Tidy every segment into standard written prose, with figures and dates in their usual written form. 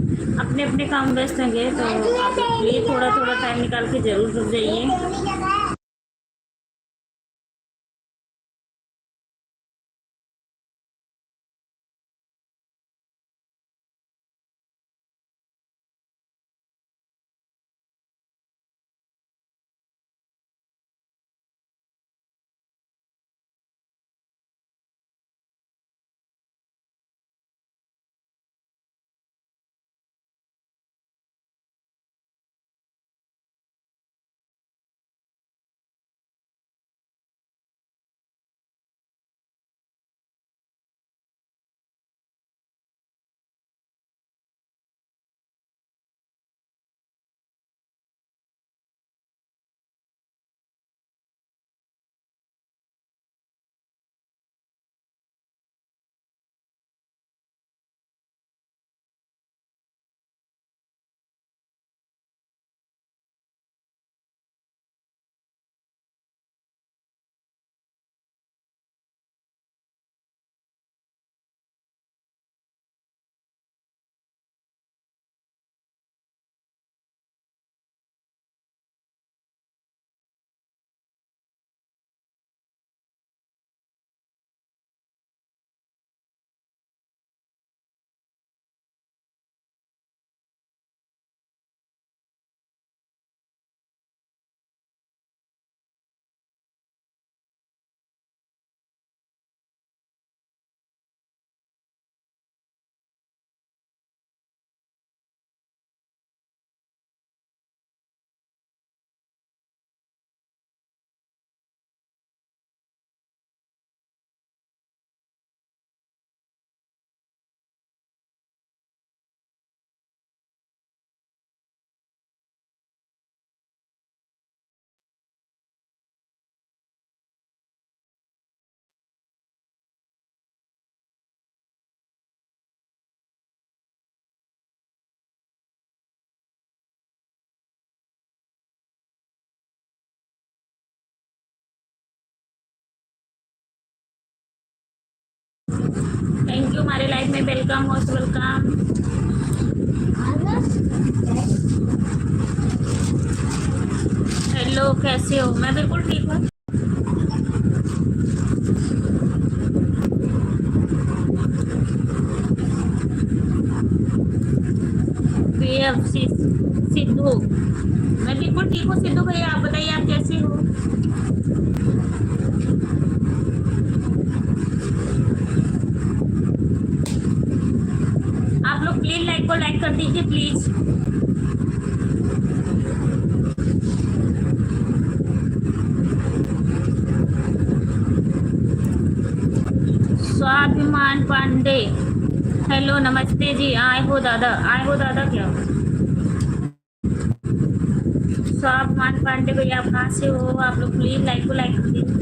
अपने अपने काम व्यस्त होंगे, तो आप प्लीज़ थोड़ा थोड़ा टाइम निकाल के ज़रूर रुक जाइए। थैंक यू, हमारे लाइफ में वेलकम, मोस्ट वेलकम। हेलो, कैसे हो? मैं बिल्कुल ठीक हूँ। सिद्धू, मैं बिल्कुल ठीक हूँ सिद्धू भैया, आप बताइए आप कैसे हो? आप लोग प्लीज लाइक को लाइक कर दीजिए प्लीज। स्वाभिमान पांडे, हेलो नमस्ते जी। आए हो दादा, आए हो दादा क्या? स्वाभिमान पांडे भैया, आप कहाँ से हो? आप लोग प्लीज लाइक को लाइक कर दीजिए।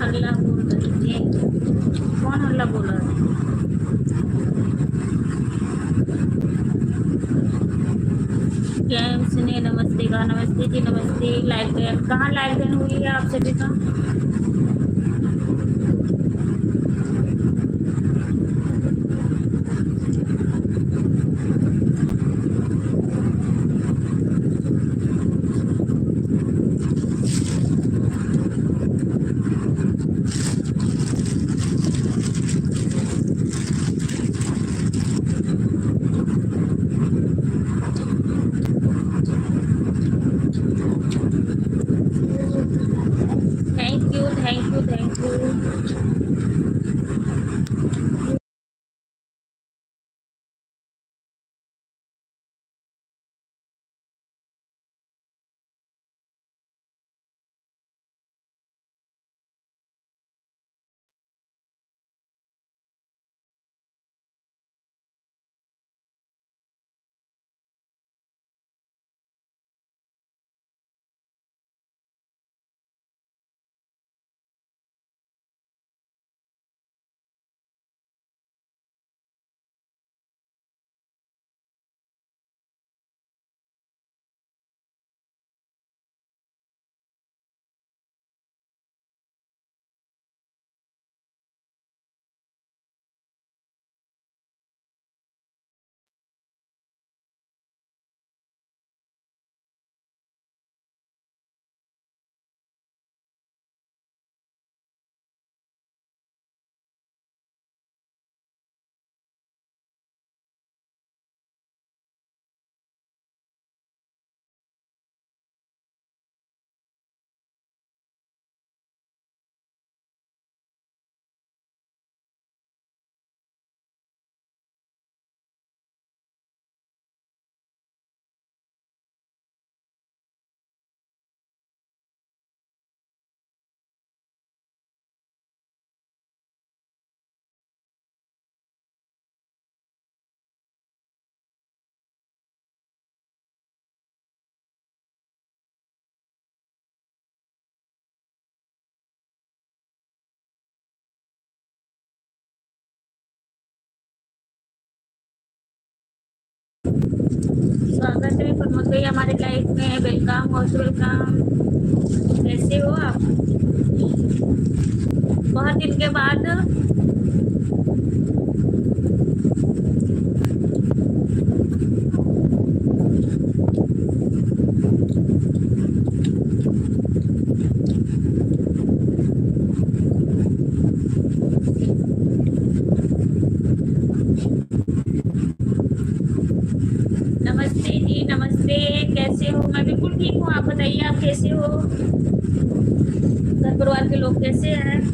हल्ला बोल रही है, कौन हल्ला बोल रहा है? जेम्स ने नमस्ते कहा। नमस्ते जी, नमस्ते। लाइव कहाँ लाइव हुई है आप सभी का? Thank you, thank you, thank you. स्वागत है प्रमोद भैया हमारे लाइफ में। Welcome, most welcome. कैसे हो आप? बहुत दिन के बाद। नमस्ते जी, नमस्ते। कैसे हो? मैं बिल्कुल ठीक हूँ। आप बताइए, आप कैसे हो? घर परिवार के लोग कैसे हैं?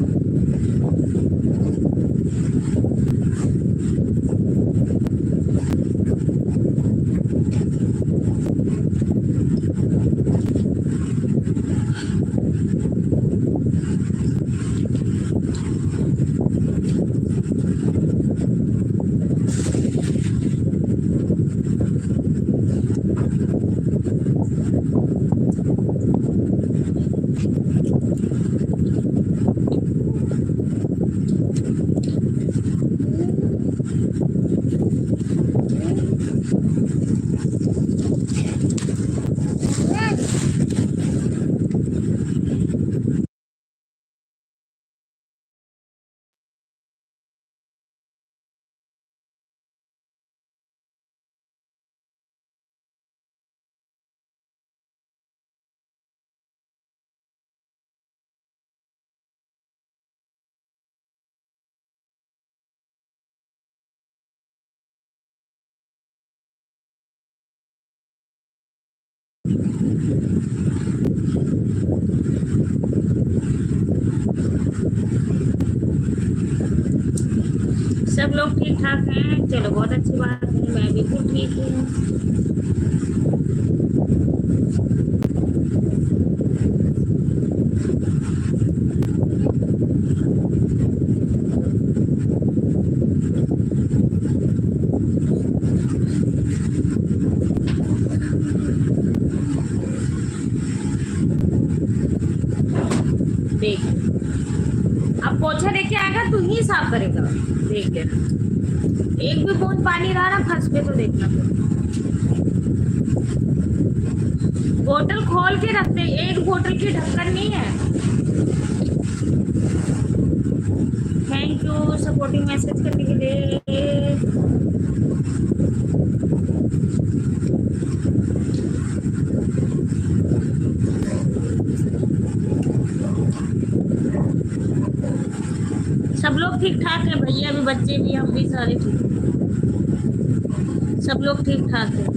सब लोग ठीक ठाक हैं? चलो बहुत अच्छी बात है। मैं बिल्कुल ठीक हूँ। देख, अब पोछा लेके आएगा तू ही साफ करेगा। देख लेना, एक भी बूंद पानी रहा ना फंस पे तो देखना। बोतल खोल के रखते, एक बोतल की ढक्कन नहीं है। थैंक यू सपोर्टिंग मैसेज करने के लिए। सब लोग ठीक ठाक है भैया, भी बच्चे भी, हम भी सारे ठीक, सब लोग ठीक ठाक है।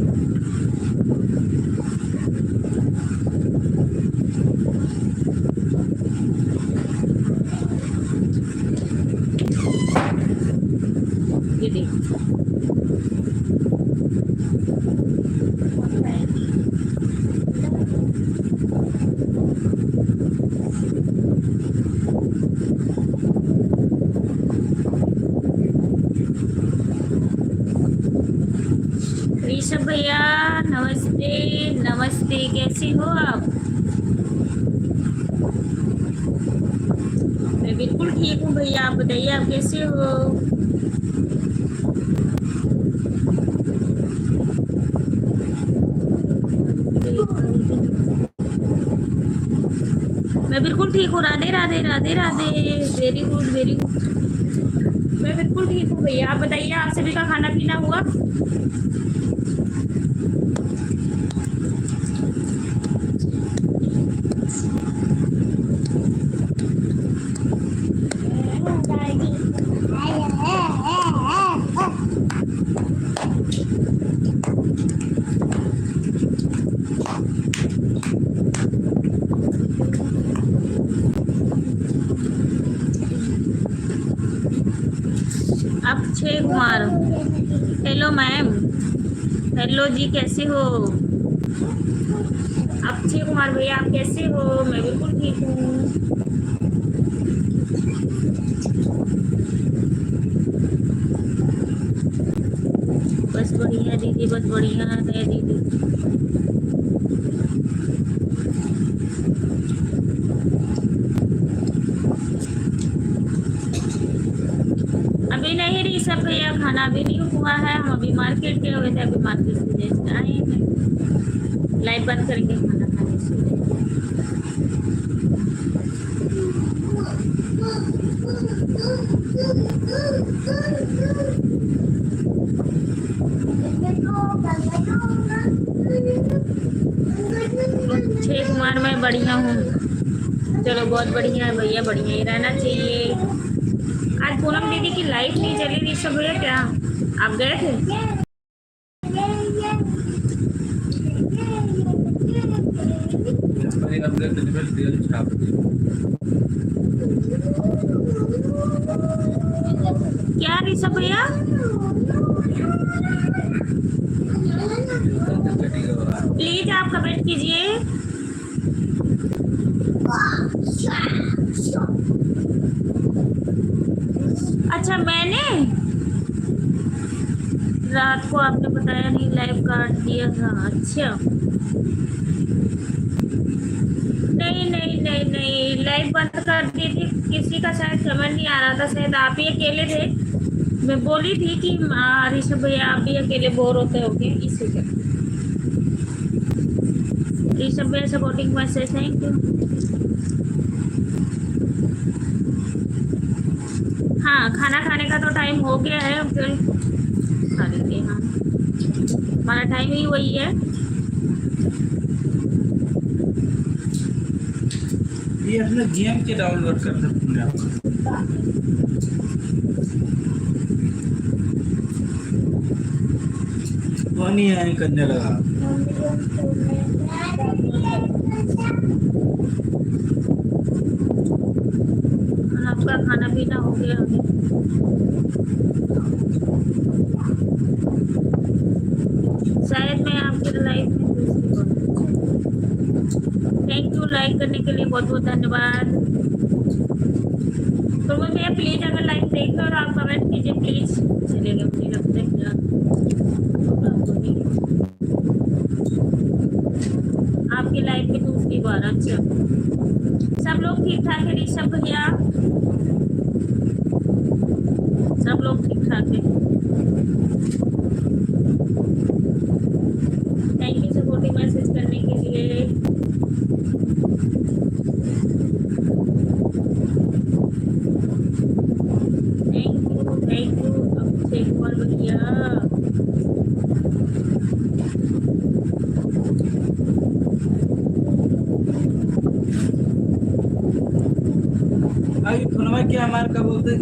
ये देख, ऋषभ भैया नमस्ते। नमस्ते, कैसे हो आप? मैं बिल्कुल ठीक हूँ भैया, आप बताइए आप कैसे हो? मैं बिल्कुल ठीक हूँ। Radhe Radhe, Radhe Radhe. Very good, very good. मैं बिल्कुल ठीक हूँ भैया, आप बताइए आप सभी का खाना पीना हुआ? Akshay Kumar, hello ma'am. Hello जी, कैसे हो? अक्षय कुमार भैया आप कैसे हो? मैं बिल्कुल ठीक हूँ। बस बढ़िया दीदी, बस बढ़िया है दीदी। अभी नहीं ऋषभ भैया खाना भी नहीं हुआ है, हम अभी मार्केट गए हुए थे, अभी मार्केट से जस्ट आए हैं। लाइट बंद करेंगे, खाना खाने से अक्षय कुमार मैं बढ़िया हूँ। चलो बहुत बढ़िया है भैया, बढ़िया ही रहना चाहिए। आज पूनम दीदी की लाइफ नहीं चली रही सब भैया, क्या आप गए थे? क्या ऋषभ भैया? प्लीज आप कमेंट कीजिए। अच्छा मैंने रात को आपने बताया नहीं, लाइव काट दिया था। अच्छा नहीं नहीं नहीं नहीं, लाइव बंद कर दी थी, किसी का शायद कमेंट नहीं आ रहा था, शायद आप ही अकेले थे। मैं बोली थी कि ऋषभ भैया आप भी अकेले बोर होते होगे, इसी के ऋषभ भैया सपोर्टिंग मैसेज, थैंक यू। हाँ खाना खाने का तो टाइम हो गया है, अब फिर खा लेंगे। हाँ हमारा टाइम ही वही है। ये अपने गेम के डाउनलोड कर सकते हैं आप। वो नहीं है करने लगा। आपका खाना पीना हो गया? शायद मैं आपके लाइफ में थैंक यू लाइक करने के लिए, बहुत बहुत धन्यवाद। तो वो भैया प्लीज अगर लाइव देख रहे हो तो आप कमेंट कीजिए प्लीज। चलेगा मुझे लगता है क्या आपकी लाइफ में दूसरी बार। अच्छा सब लोग ठीक ठाक है ऋषभ भैया? सब लोग ठीक ठाक है? थैंक यू सपोर्टिंग मैसेज करने के लिए। थैंक यू अक्षय कुमार भैया। अभी फोनवा क्या मार का बोलते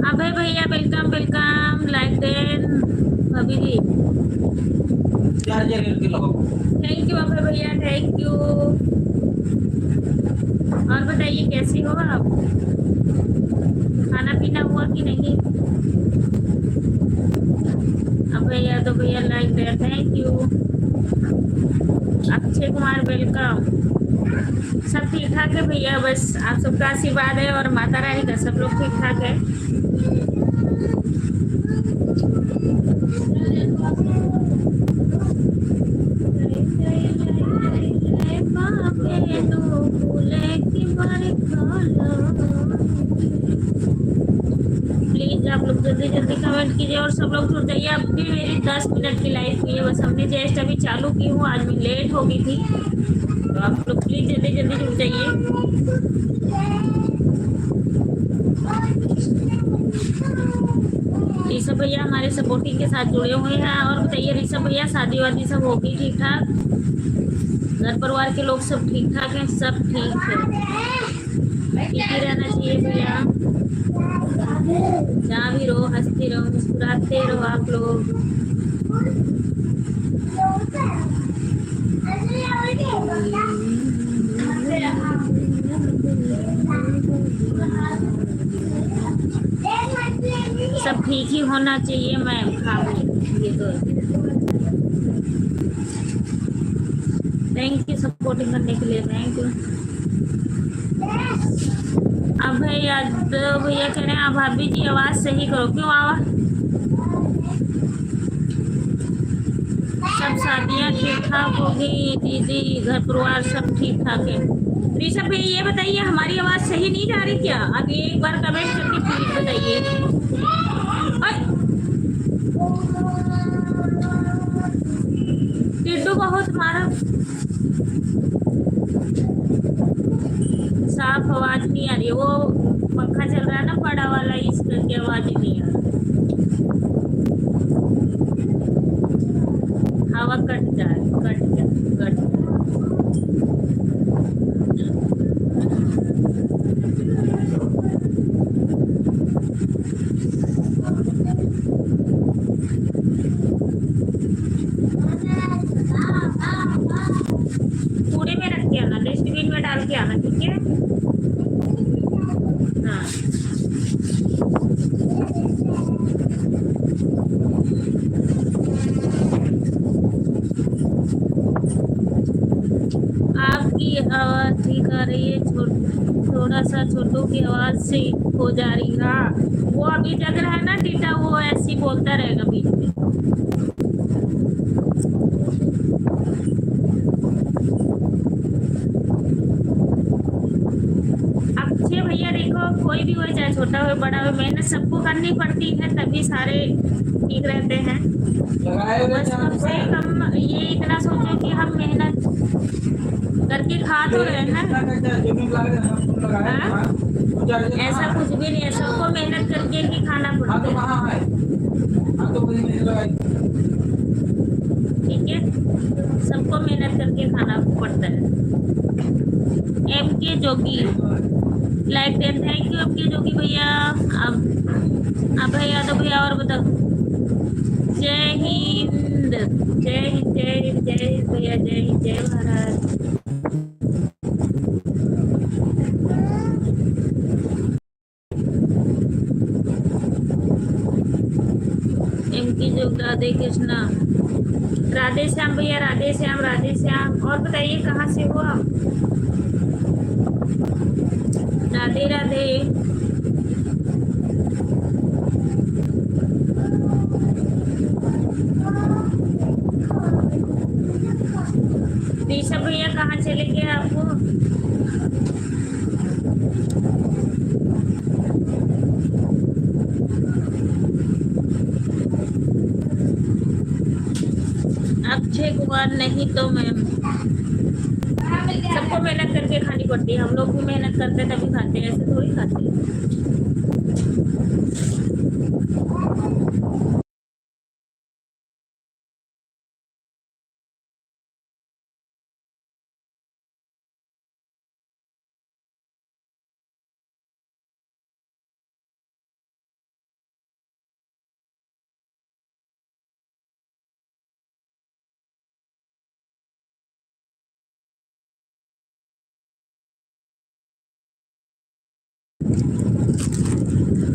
अभय भैया वेलकम वेलकम, लाइक देन भाभी जी। चार्जर करके लगाओ। थैंक यू अभय भैया, थैंक यू। और बताइए कैसी हो आप? खाना पीना हुआ कि नहीं? अब भैया तो भैया like then, thank you. Akshay Kumar welcome. सब ठीक ठाक है भैया, बस आप सबका आशीर्वाद है और माता रानी का, सब लोग ठीक ठाक है। प्लीज आप लोग जल्दी जल्दी कमेंट कीजिए और सब लोग जुड़ जाइए। अब भी मेरी 10 मिनट की लाइफ हुई है, बस हमने जस्ट अभी चालू की हूँ, आज मैं लेट हो गई थी, तो आप लोग प्लीज जल्दी जल्दी जुड़ जाइए। ऋषभ भैया हमारे सपोर्टिंग के साथ जुड़े हुए हैं। और बताइए ऋषभ भैया शादी वादी सब होगी ठीक ठाक? घर परिवार के लोग सब ठीक ठाक हैं? सब ठीक है, ठीक ही रहना चाहिए भैया। जहाँ भी रहो हंसते रहो मुस्कुराते रहो आप लोग। सब ठीक ही होना चाहिए मैम। हाँ ये तो थैंक यू सपोर्टिंग करने के लिए, थैंक यू। अब भैया भैया कह रहे हैं आप भाभी जी आवाज सही करो। क्यों आवाज? सब शादियां ठीक ठाक होगी दीदी, घर परिवार सब ठीक ठाक है। ऋषभ भैया ये बताइए हमारी आवाज सही नहीं जा रही क्या? आप ये एक बार कमेंट करके प्लीज बताइए। टिड्डू बहुत हमारा साफ आवाज नहीं आ रही, वो पंखा चल रहा है ना बड़ा वाला, इस करके आवाज ही नहीं आ रही, हवा कट जाए कट जाए कट जाए। कूड़े में रख के आना, डस्टबिन में डाल के आना, ठीक है? हाँ आपकी आवाज ठीक आ रही है, थोड़ा सा छोटू की आवाज से हो जा रही है। हाँ वो अभी जग रहा है ना टीटा, वो ऐसे ही बोलता रहेगा बीच में। अच्छे भैया देखो, कोई भी हो चाहे छोटा हो बड़ा हो, मेहनत सबको करनी पड़ती है, तभी सारे ठीक रहते हैं। बस कम से कम ये इतना सोचो कि हम मेहनत करके खा तो रहे हैं। हाँ? ऐसा कुछ भी नहीं है, सबको मेहनत करके ही खाना पड़ता है, ठीक है? सबको मेहनत करके खाना पड़ता है। एम के जोगी लाइक 10, थैंक यू एम के जोगी भैया। अब भैया तो भैया और बताओ। जय हिंद जय हिंद जय हिंद जय हिंद भैया, जय हिंद जय भारत। एम की जोग राधे कृष्णा, राधे श्याम भैया, राधे श्याम राधे श्याम। और बताइए कहाँ से हो आप? राधे राधे। ऋषभ भैया कहाँ चले गए आपको? अक्षय कुमार नहीं तो मैम, सबको मेहनत करके खानी पड़ती है, हम लोग भी मेहनत करते हैं तभी खाते हैं, ऐसे थोड़ी खाते हैं।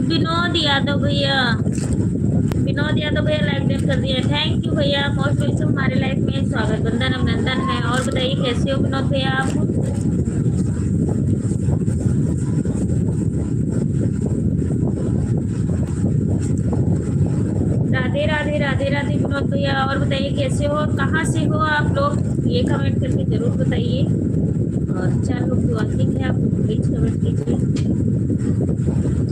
विनोद यादव भैया, विनोद यादव भैया लाइक डेम कर दिया, थैंक यू भैया। मोस्ट वेलकम हमारे लाइफ में, स्वागत वंदन अभिनंदन है। और बताइए कैसे हो विनोद भैया आप? राधे राधे राधे राधे विनोद भैया। और बताइए कैसे हो, कहाँ से हो आप लोग, ये कमेंट करके जरूर बताइए। और चैनल की वॉचिंग है आप प्लीज कमेंट कीजिए।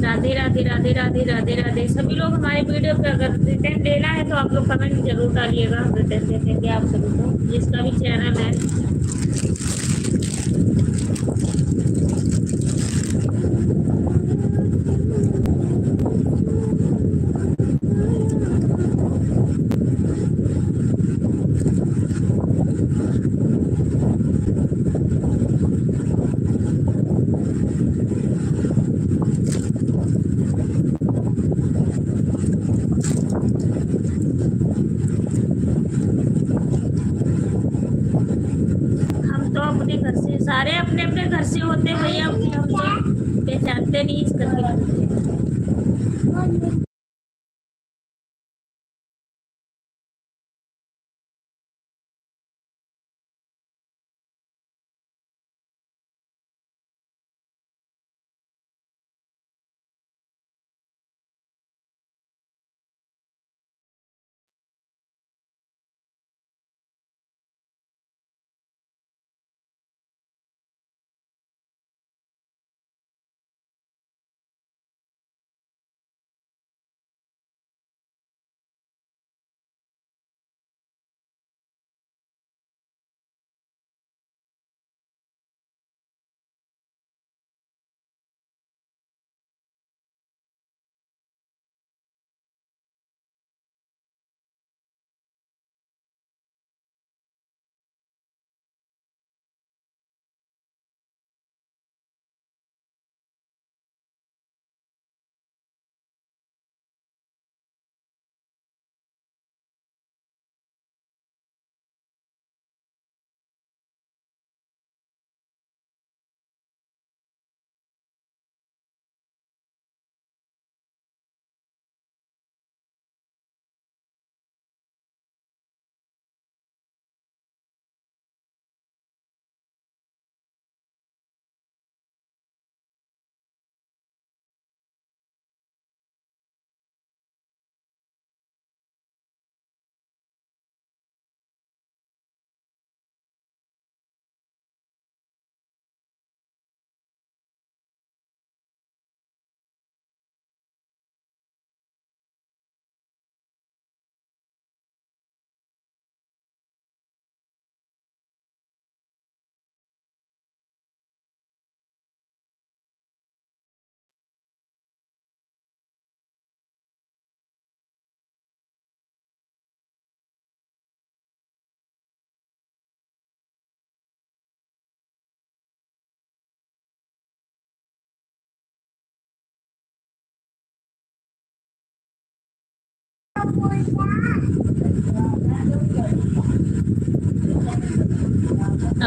राधे राधे राधे राधे राधे राधे। सभी लोग हमारे वीडियो पे अगर रिटर्न देना है तो आप लोग कमेंट जरूर डालिएगा, रिटर्न दे देंगे आप सभी को, जिसका भी चैनल है। अपने घर से, सारे अपने अपने घर से होते भैया, हम तो पहचानते नहीं इस करके।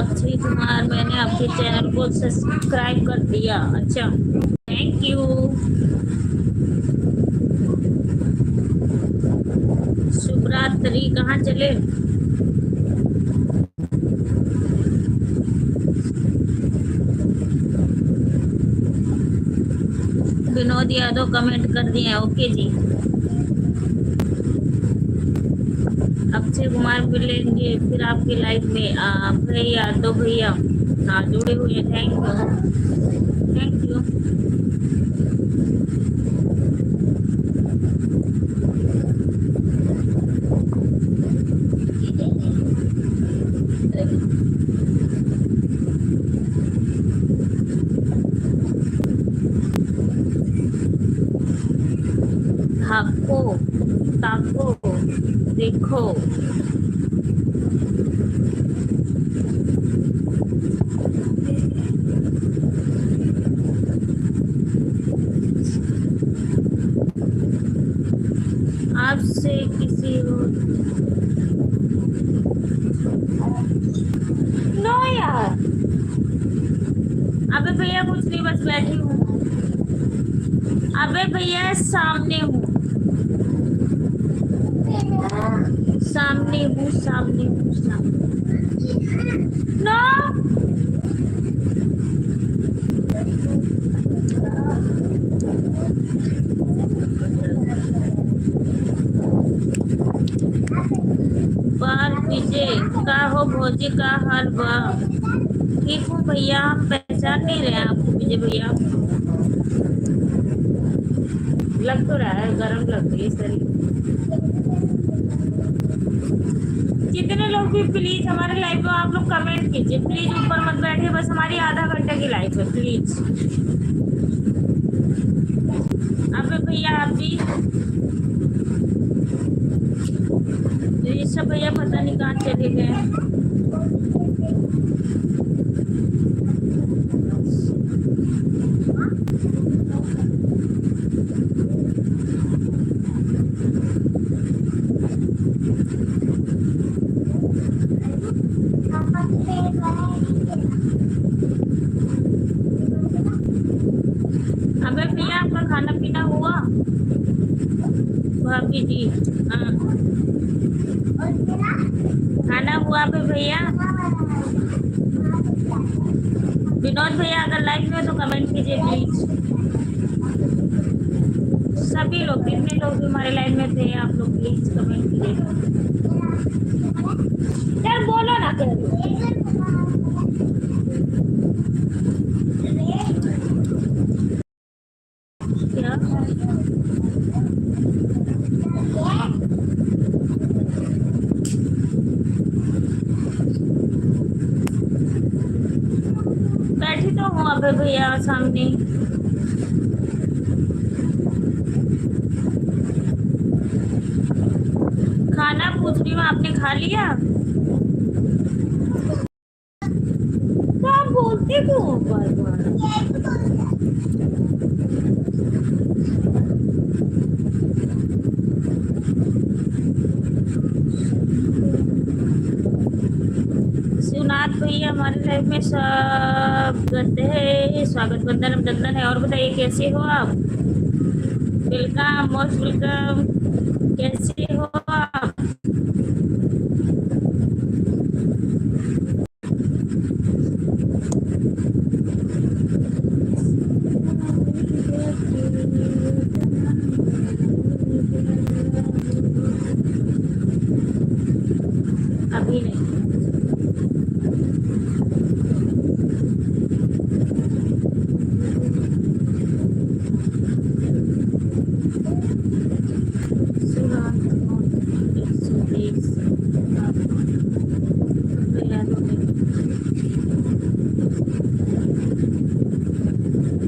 अक्षय कुमार, मैंने आपके चैनल को सब्सक्राइब कर दिया। अच्छा, थैंक यू। शुभ रात्रि। कहाँ चले? विनोद यादव कमेंट कर दिए। ओके जी। अक्षय कुमार मिलेंगे फिर आपकी लाइफ में। भैया तो भैया हाँ जुड़े हुए हैं। Thank you, thank you. ताको ताको देखो। आपसे किसी और नो यार। अबे भैया कुछ नहीं, बस बैठी हूँ। अबे भैया सामने हूँ, सामने हूँ, सामने हूँ, सामने। नो बाल विजय का हो भौजी का हाल बा? ठीक हूँ भैया। हम पहचान नहीं रहे आपको विजय भैया। लग तो रहा है, गर्म लग रही है शरीर। जितने लोग भी प्लीज हमारे लाइव में आप लोग कमेंट कीजिए प्लीज। ऊपर मत बैठे, बस हमारी आधा घंटे की लाइव है प्लीज। अबे भैया आप भी। ऋषभ भैया पता नहीं कहाँ चले गए। अबे भैया आपका खाना पीना हुआ? भाभी जी हाँ खाना हुआ पे भैया? विनोद भैया अगर लाइव में तो कमेंट कीजिए प्लीज। सभी लोग जितने लोग भी हमारे लाइव में थे आप लोग प्लीज कमेंट कीजिए। यार बोलो ना कर क्या? बैठी तो हूँ अबे भैया सामने। खाना पूछ रही हूँ, आपने खा लिया? तो आप बोलते क्यों बार बार? शिवनाथ भैया हमारे लाइफ में स्वागत है। स्वागत बंदन अभिनंदन है। और बताइए कैसे हो आप? Welcome, most welcome. कैसे हो आप? अभी नहीं।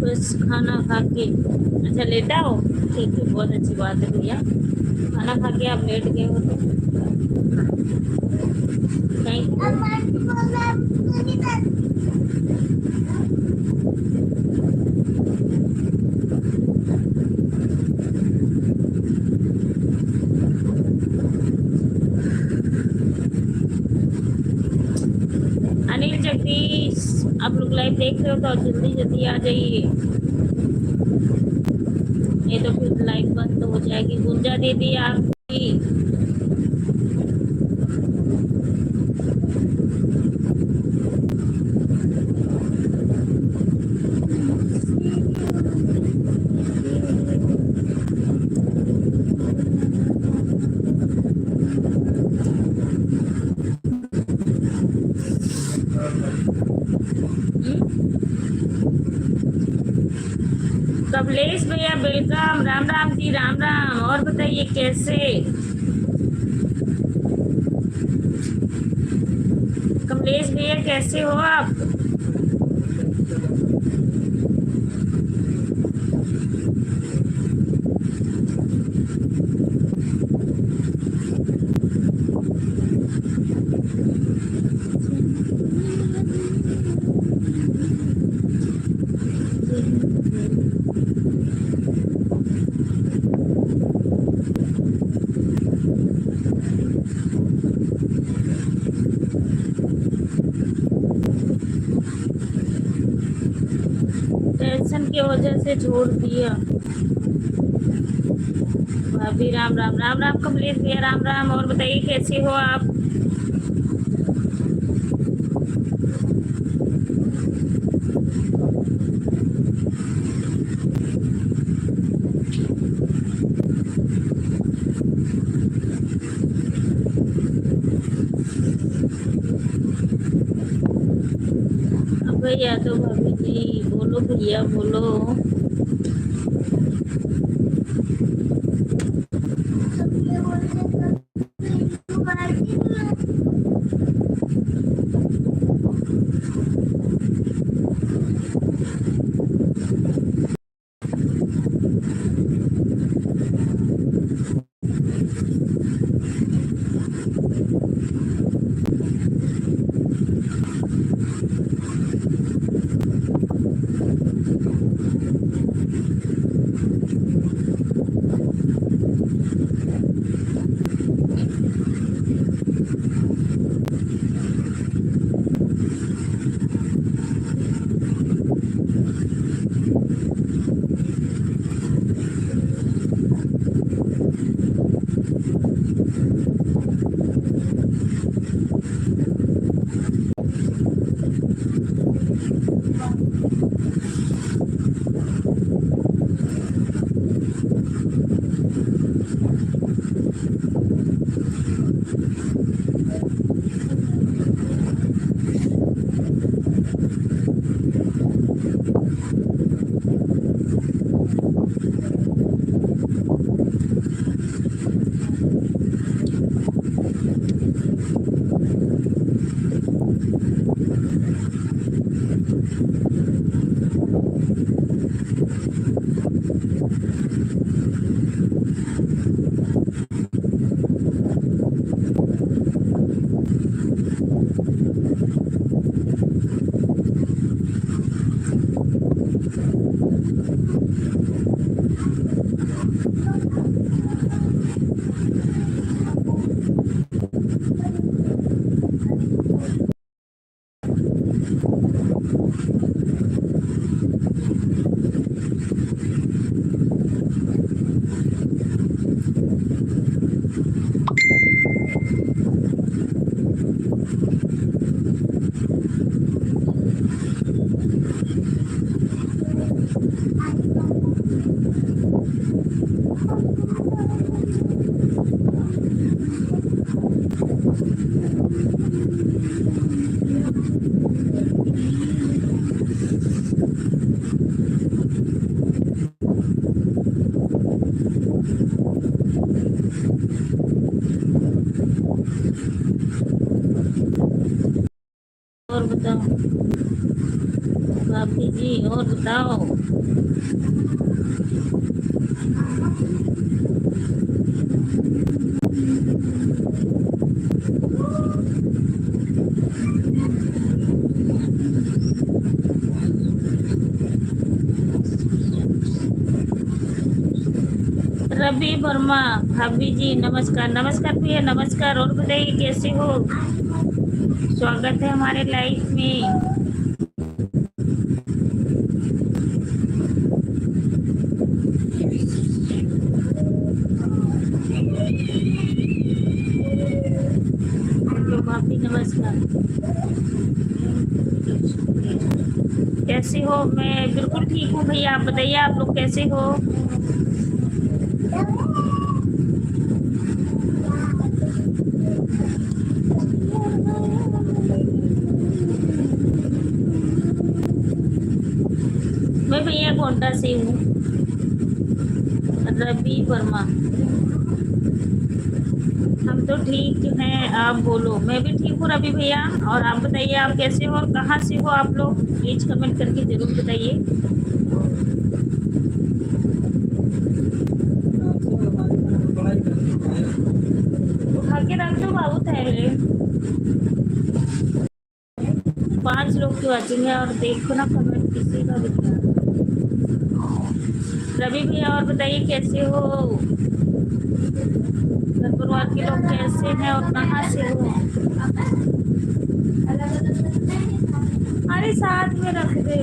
बस खाना खा के अच्छा लेटा हो? ठीक है, बहुत अच्छी बात है भैया। खाना खा के आप लेट गए हो तो थैंक यू। रहे हो तो जल्दी जल्दी आ जाइए, नहीं तो फिर लाइव बंद हो जाएगी। गुंजा दीदी आपकी कमलेश भैया वेलकम, राम राम जी, राम राम। और बताइए कैसे, कमलेश भैया कैसे हो आप? टेंशन की वजह से छोड़ दिया। भाभी राम राम, राम राम कमलेश भैया, राम राम। और बताइए कैसे हो आप? अब भैया तो भाभी जी बोलो, भैया बोलो। और बताओ भाभी जी, और बताओ। रवि वर्मा, भाभी जी नमस्कार। नमस्कार भैया, नमस्कार। और बताइए कैसे हो? स्वागत है हमारे लाइफ में। कैसे हो? मैं बिल्कुल ठीक हूँ भैया, आप बताइए आप लोग कैसे हो? मैं भैया गोंडा से हूँ, रवि वर्मा। हम तो ठीक हैं, आप बोलो। मैं भी ठीक हूँ रवि भैया, और आप बताइए आप कैसे हो और कहाँ से हो आप लोग? प्लीज कमेंट करके जरूर बताइए। उठा के रख दो बाबू थैले। 5 लोग की वॉचिंग है और देखो ना कमेंट किसी का भी। रवि भैया और बताइए कैसे हो, घर परिवार के लोग कैसे हैं और कहाँ से हो? अरे साथ में रख दे।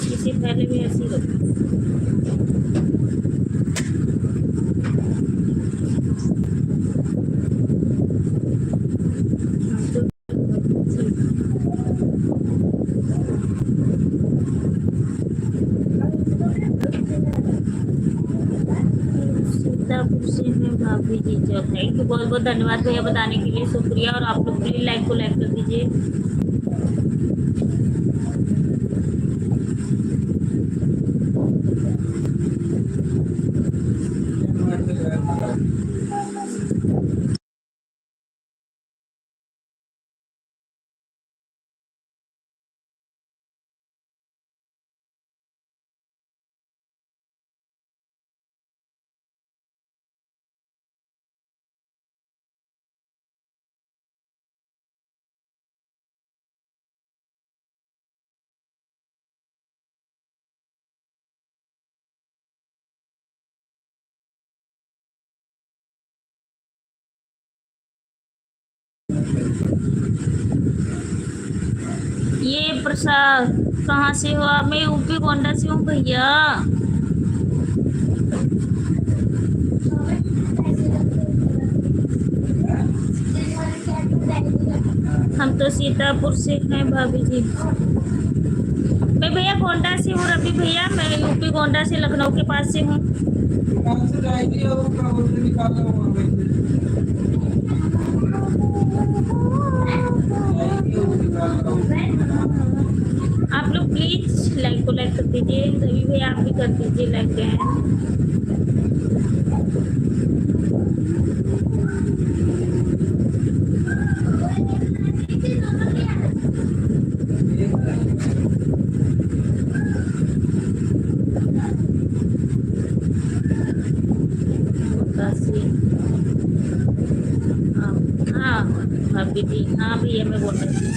किसी पहले भी ऐसी रख। सीतापुर से मैं भाभी जी जो थैंक यू, बहुत बहुत धन्यवाद भैया बताने के लिए, शुक्रिया। और आप लोग प्लीज लाइक को लाइक कर दीजिए। ये प्रसाद कहाँ से हो आप? मैं यूपी गोंडा से हूँ भैया। हम तो सीतापुर से हैं भाभी जी। मैं भैया गोंडा से हूँ रवि भैया, मैं यूपी गोंडा से लखनऊ के पास से हूँ। आप लोग प्लीज लाइक को लाइक कर दीजिए, रवि भैया आप भी कर दीजिए लाइक। हाँ भाभी जी, हाँ भैया मैं बोल रही हूँ।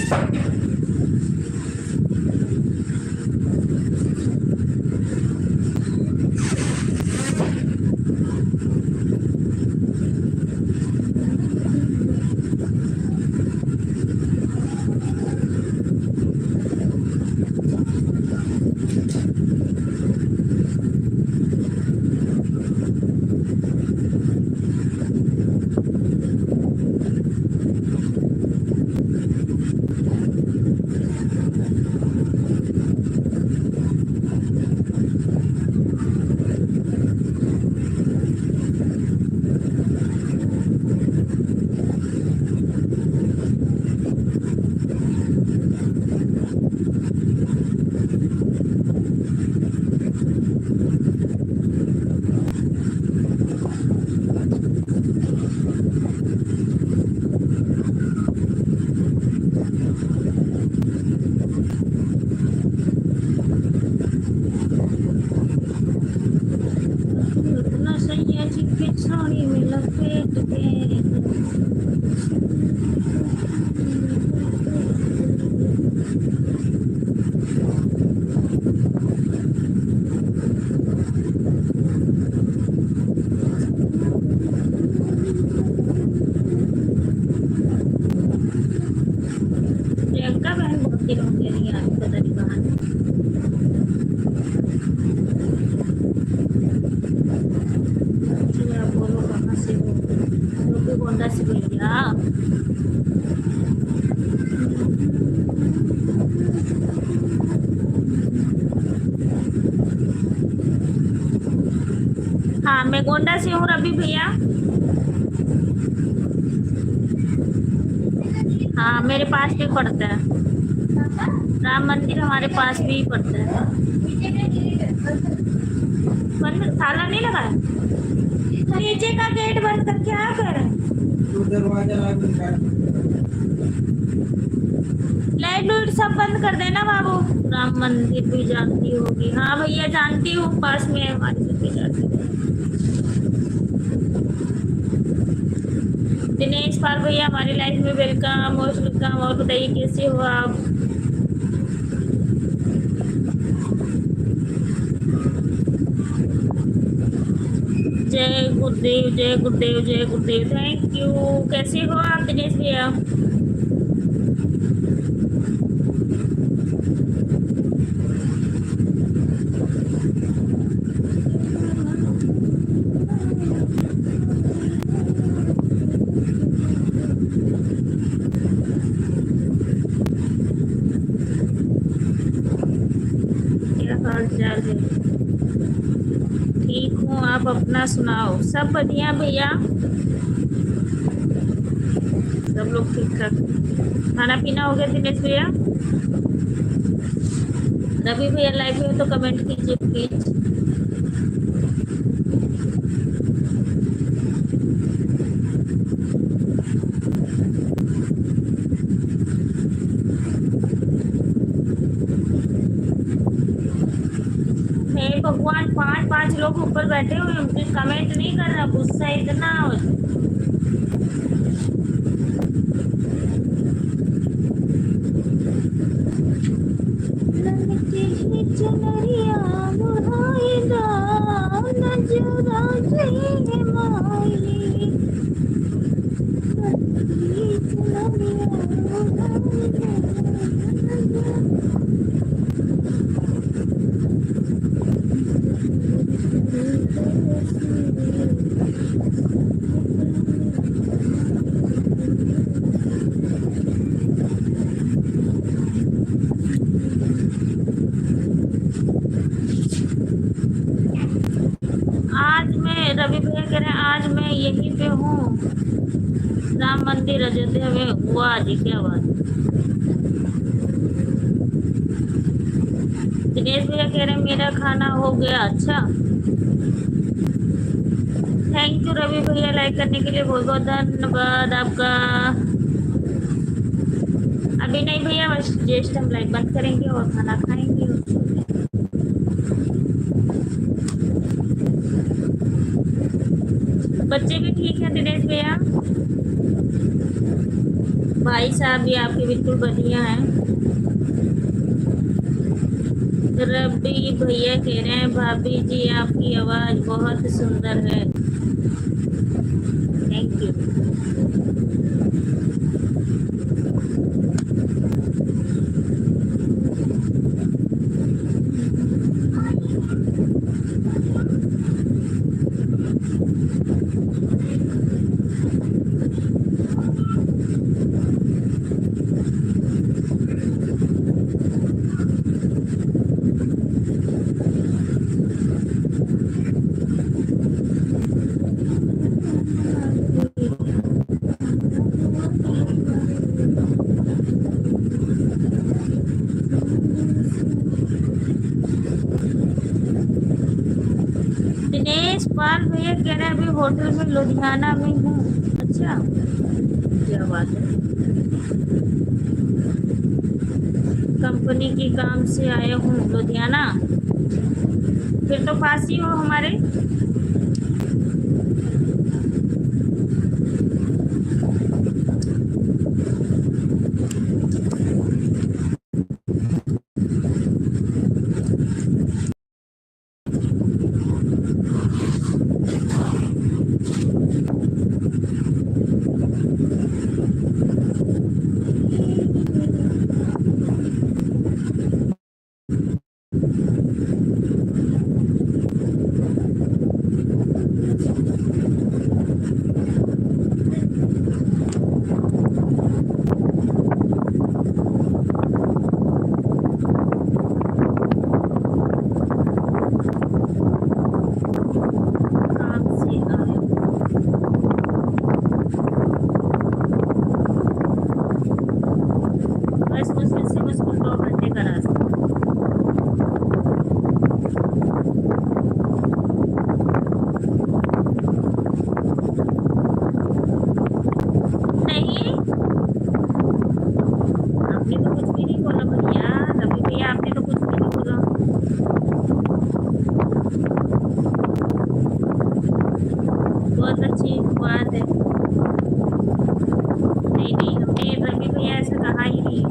इतना सही है चिक्की साड़ी में लपेट के। प्रियंका बहन बहुत दिनों के लिए आई, पता नहीं कहाँ है। हाँ मैं गोंडा से हूँ रवि भैया। हाँ मेरे पास भी पड़ता है, राम मंदिर हमारे पास भी पड़ता है। बंद, ताला नहीं लगा है? नीचे का गेट बंद कर क्या कर रहे हैं? तो दरवाजा लाइट लूट सब बंद कर देना बाबू। राम मंदिर भी जानती होगी? हाँ भैया जानती हूँ, पास में है हमारे से भी जाती हूँ। दिनेश पाल भैया हमारी लाइफ में वेलकम, मोस्ट वेलकम। और बताइए कैसे हो आप? जय गुरुदेव, जय गुरुदेव, जय गुरुदेव। Thank you. कैसे हो आप दिनेश भैया? क्या हाल चाल है? ठीक हूँ, आप अपना सुनाओ? सब बढ़िया भैया, सब लोग ठीक ठाक। खाना पीना हो गया दिनेश भैया? रवि भैया लाइव में हो तो कमेंट कीजिए प्लीज। हे भगवान, पांच पांच लोग ऊपर बैठे हुए हैं, मुझे कमेंट नहीं कर रहा, गुस्सा इतना हो। आज मैं, रवि भैया कह रहे हैं आज मैं यहीं पे हूँ, राम मंदिर अयोध्या में हुआ जी। क्या बात। दिनेश भैया कह रहे हैं मेरा खाना हो गया। अच्छा, थैंक यू रवि भैया लाइक करने के लिए, बहुत बहुत धन्यवाद आपका। अभी नहीं भैया, बस जस्ट हम लाइक बंद करेंगे और खाना खाएंगे। बच्चे भी ठीक है दिनेश भैया? भाई साहब भी आपके बिल्कुल बढ़िया हैं। रवि भैया कह रहे हैं भाभी जी आपकी आवाज बहुत सुंदर है। Thank you. दिनेश पाल भैया कह रहे हैं अभी होटल में लुधियाना में हूँ। अच्छा, क्या बात है। कंपनी के काम से आया हूँ लुधियाना, फिर तो पास ही हो हमारे। बस मुश्किल से मुश्किल 2 घंटे का रास्ता। नहीं, आपने तो कुछ भी नहीं बोला भैया, रवि भैया आपने तो कुछ भी नहीं बोला। बहुत अच्छी बात है। नहीं नहीं, हमने रवि भैया ऐसा कहा ही नहीं।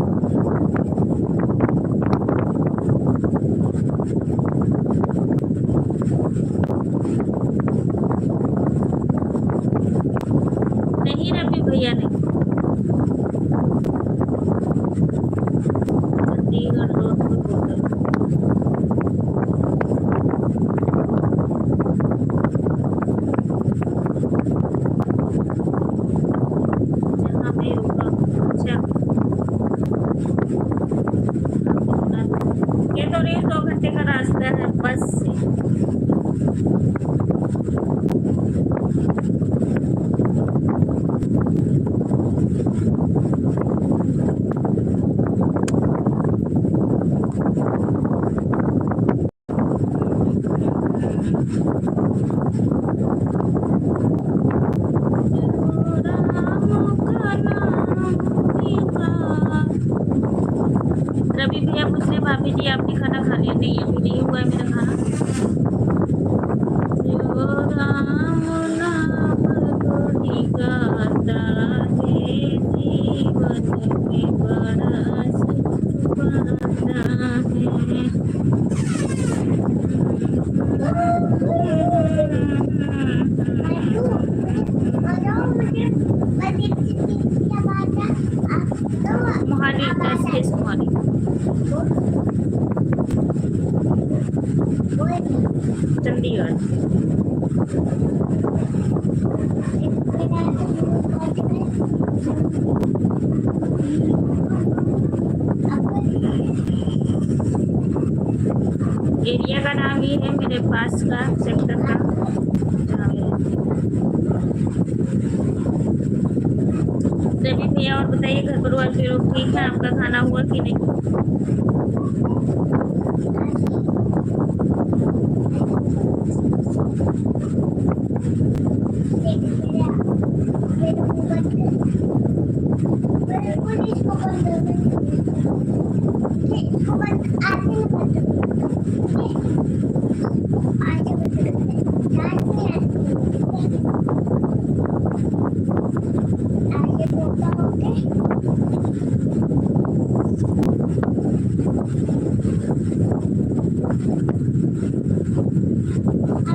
नहीं रवि भैया नहीं। चंडीगढ़ जोधपुर बॉर्डर। जहाँ मैं रुका हूँ। अच्छा, ये तो नहीं, 2 घंटे का रास्ता है बस से। रवि भैया पूछ रहे भाभी जी आपने खाना खा लिया? नहीं, अभी नहीं हुआ है मेरा खाना। जो राम नाम को गाता है, जीवन में बड़ा सुख पाता है। मोहाली 10 मोहाली। चंडीगढ़। एरिया का नाम ये है मेरे पास का, सेक्टर का जहाँ मैं रहती हूँ। रवि भैया और बताइए, घर परिवार के लोग ठीक है? आपका खाना हुआ कि नहीं?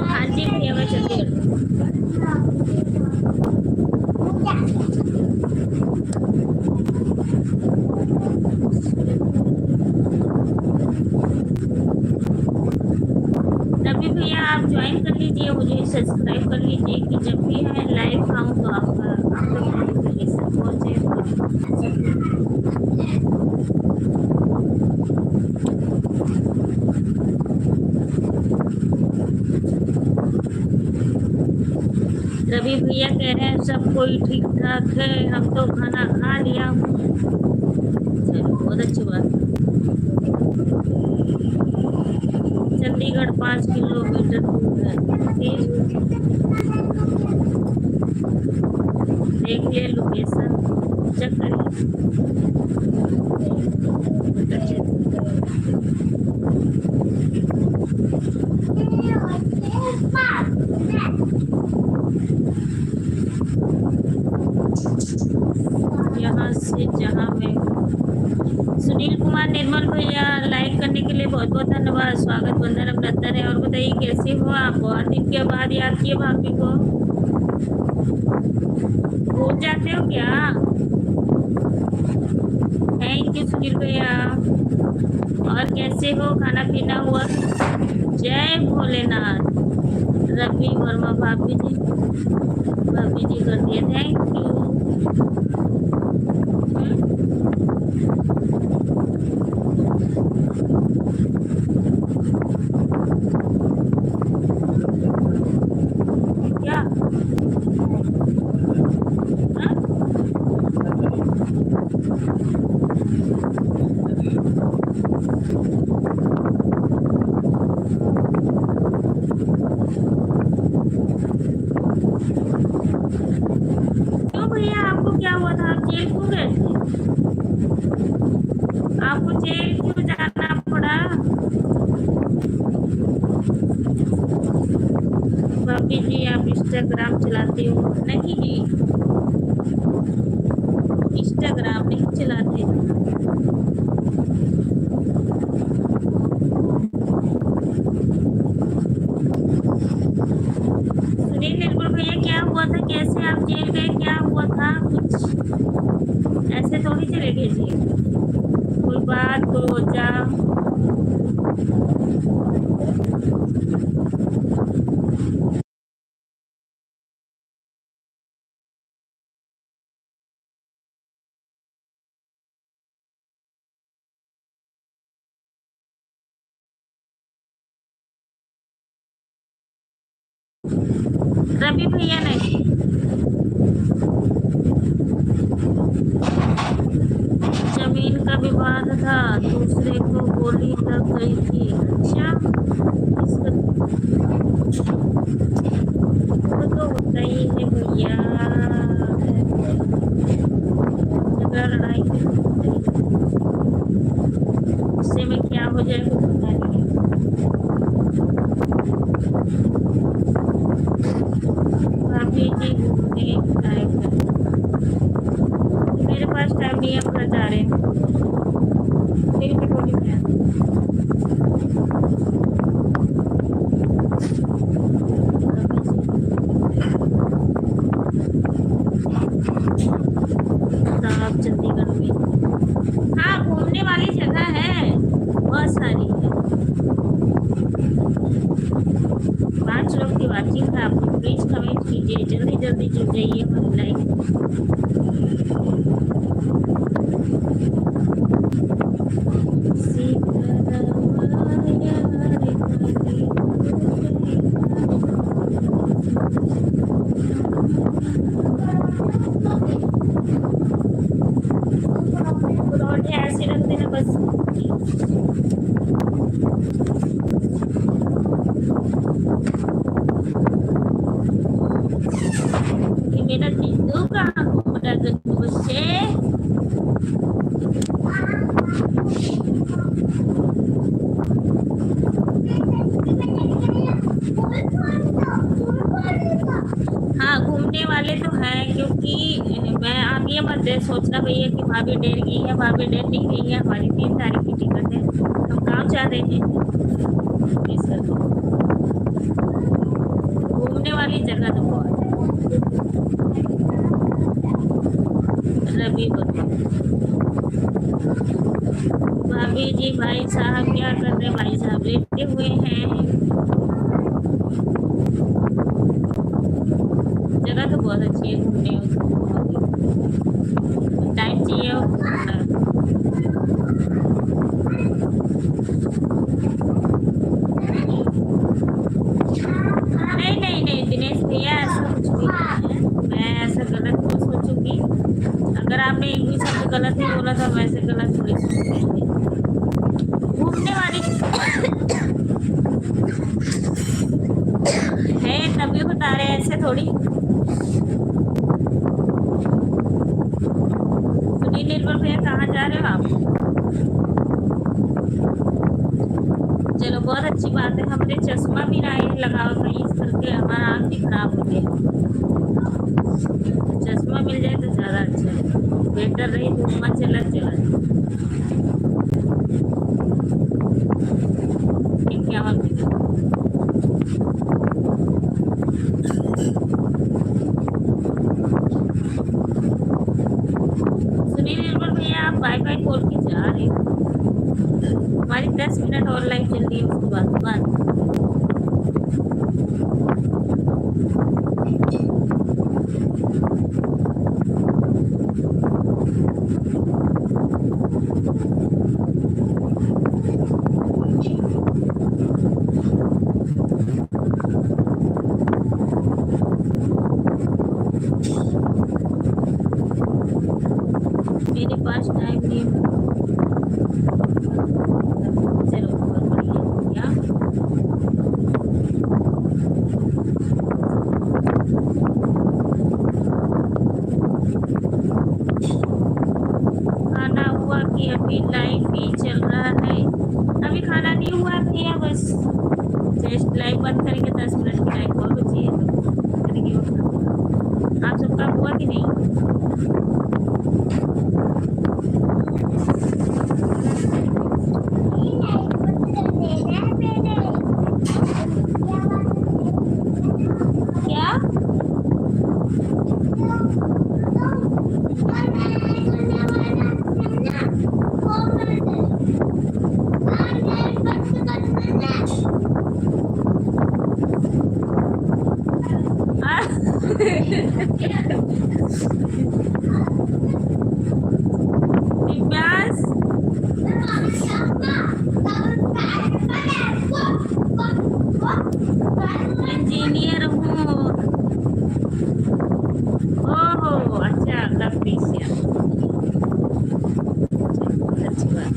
हाँ जी भैया, मैं चंडीगढ़। रवि भैया आप ज्वाइन कर लीजिए, मुझे सब्सक्राइब कर लीजिए कि जब भी मैं लाइव आऊँ तो आपका आप तक नोटिफिकेशन पहुँचे। रवि भैया कह रहे हैं सब कोई ठीक ठाक है, हम तो खाना खा लिया हूँ। चलो बहुत अच्छी बात है। चंडीगढ़ 5 किलोमीटर दूर है। देखिए लोकेशन चेक करिए। यहाँ से जहाँ मैं सुनील कुमार निर्मल भैया लाइक करने के लिए बहुत बहुत धन्यवाद। स्वागत वंदन अभिनंदन है। और बताइए कैसे हो आप? बहुत दिन के बाद याद किए भाभी को। भूल जाते हो क्या? थैंक यू सुनील भैया। और कैसे हो? खाना पीना हुआ? जय भोलेनाथ। रवि वर्मा भाभी जी कर दिए, थैंक यू। क्या हाँ? आपको जेल क्यों जाना पड़ा? भाभी जी आप इंस्टाग्राम चलाते हो? नहीं जी, इंस्टाग्राम नहीं चलाते। सुनील निर्मल भैया क्या हुआ था, कैसे आप जेल गए, क्या हुआ था? कुछ ऐसे थोड़ी चले गए जी, कोई बात कोई वजह। रवि भैया नहीं, जमीन का विवाद था, दूसरे को गोली लग गई थी। अच्छा, इसका वो तो होता ही है भैया, झगड़ा लड़ाई तो होता ही है। उससे में क्या हो जाए कुछ पता नहीं। भाभी जी घूमने आए थे, मेरे पास टाइम नहीं है, अपना जा रहे हैं मेरी कटोरी में। आप चंडीगढ़ में, हाँ घूमने वाली जगह है, बहुत सारी है। 5 लोग की बातचीत है, आप प्लीज कमेंट कीजिए, जल्दी जल्दी जुड़ जाइए हमारी लाइफ। ऐसे रख देना बस। ये मेरा टिंडू कहाँ घूम रहा है गद्दू से? हाँ घूमने वाले तो हैं, क्योंकि मैं आप ये मत सोचना भैया कि भाभी डेर गई है, भाभी डेर नहीं गई है, हमारी 3 तारीख की टिकट है, हम गाँव जा रहे हैं। इस करके घूमने वाली जगह तो बहुत है। रवि भाभी जी भाई साहब क्या कर रहे हैं? भाई साहब लेटे हुए हैं। जगह तो बहुत अच्छी है घूमने, टाइम चाहिए और घूमना। नहीं नहीं नहीं दिनेश भैया, ऐसा कुछ भी नहीं है, मैं ऐसा गलत नहीं सोचूंगी। अगर आपने एक भी शब्द गलत नहीं बोला था, वैसे गलत थोड़ी सोचूंगी। घूमने वाली है तभी बता रहे हैं, ऐसे थोड़ी। सुनील निर्मल भैया कहाँ जा रहे हो आप? चलो बहुत अच्छी बात है, हमने चश्मा भी नहीं लगाओ था, इस करके हमारा आँख भी खराब हो गया। चश्मा मिल जाए तो ज़्यादा अच्छा है, बेटर रही, धूप में चला चला क्या सुनील निर्मल भैया आप बाय बाय बोल के जा रहे हो, हमारी 10 मिनट और लाइव चल रही है, उसके बाद मेरे पास टाइम नहीं है। चलो बहुत बढ़िया, क्या हुआ कि अभी लाइव ही चल रहा है। अभी खाना नहीं हुआ भैया, बस जस्ट लाइव बंद करेंगे, 10 मिनट की लाइव और बची है तो करेंगे और खाना। आप सबका हुआ कि नहीं? क्या दिव्यांश, इंजीनियर हूँ। ओहो अच्छा, इलेक्ट्रीशियन, अच्छी बात।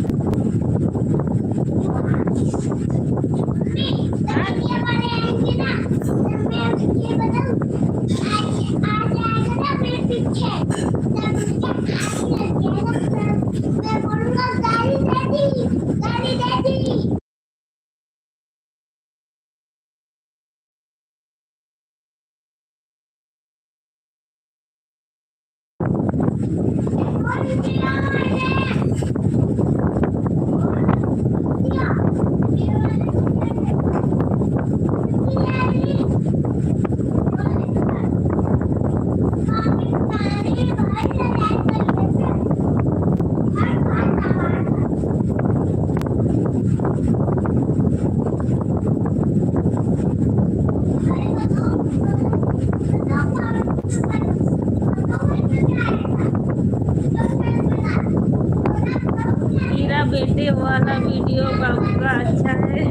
मेरा बेटे वाला वीडियो बाबू का अच्छा है।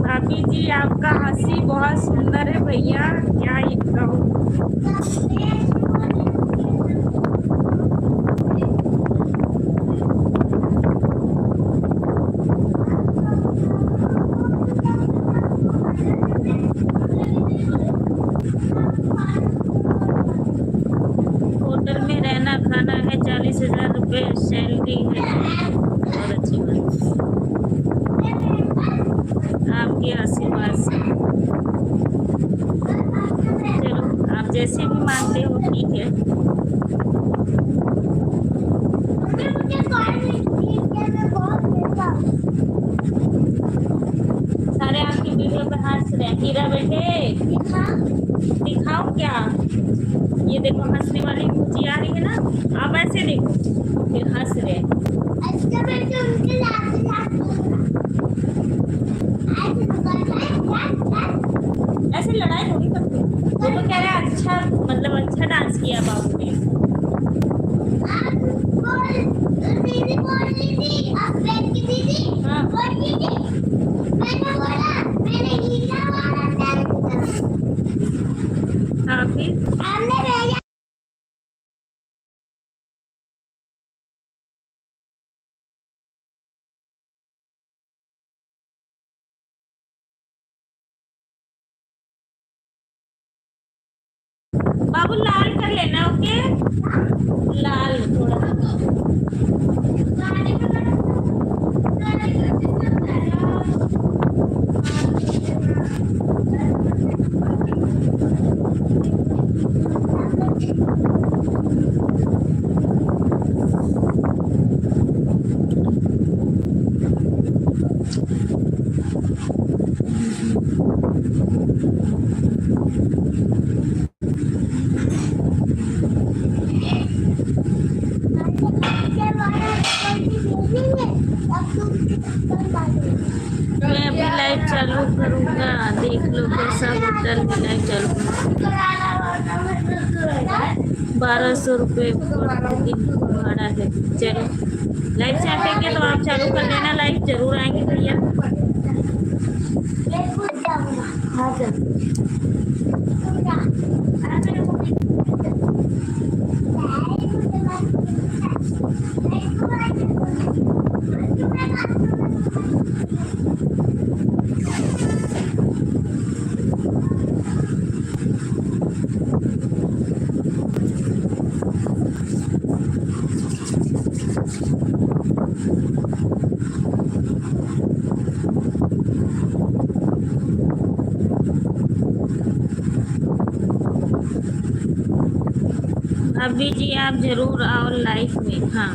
भाभी जी आपका हंसी बहुत सुंदर है भैया, क्या ये कहूँ। होटल में रहना खाना है, 40,000 रुपये सैलरी है। बहुत अच्छी बात, आपके आशीर्वाद से। चलो आप जैसे भी मानते हो ठीक है। सारे आपकी वीडियो पे हंस रहे हैं। हीरा बेटे दिखाओ क्या, ये देखो हंसने वाली मुझे आ रही है ना, आप ऐसे देखो फिर हंस रहे हैं। ऐसे लड़ाई थोड़ी करते, वो तो कह रहे हैं अच्छा, मतलब अच्छा डांस किया बाबू ने। हाँ फिर बाबू लाल कर लेना, ओके लाल थोड़ा। मैं अभी लाइव चालू करूँगा, देख लो कैसा होटल में लाइव चालू करूँगा। 1200 रुपये दिन भाड़ा है। चलो लाइव से हटेंगे तो आप चालू कर लेना, लाइव जरूर आएंगे भैया। हाँ चल अभी जी आप जरूर आओ लाइफ में। हाँ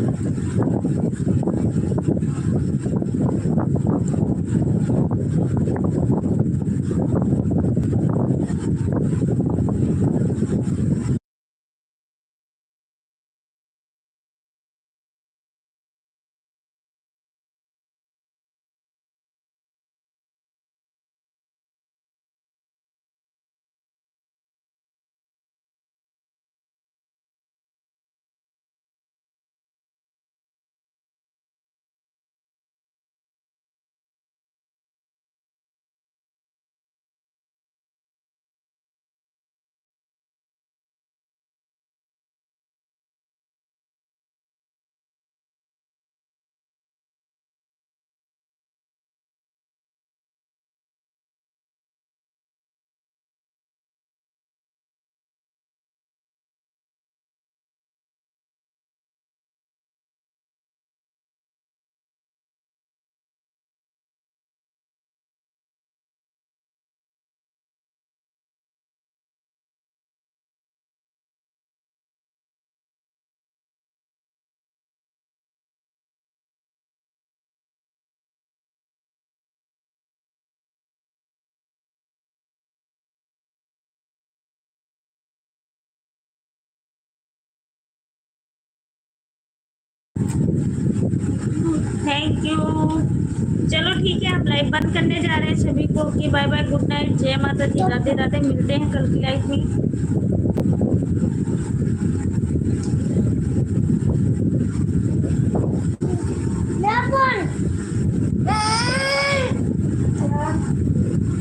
थैंक यू। चलो ठीक है, हम लाइव बंद करने जा रहे हैं सभी को। कि बाय बाय, गुड नाइट, जय माता दी, राधे राधे। मिलते हैं कल की लाइफ में।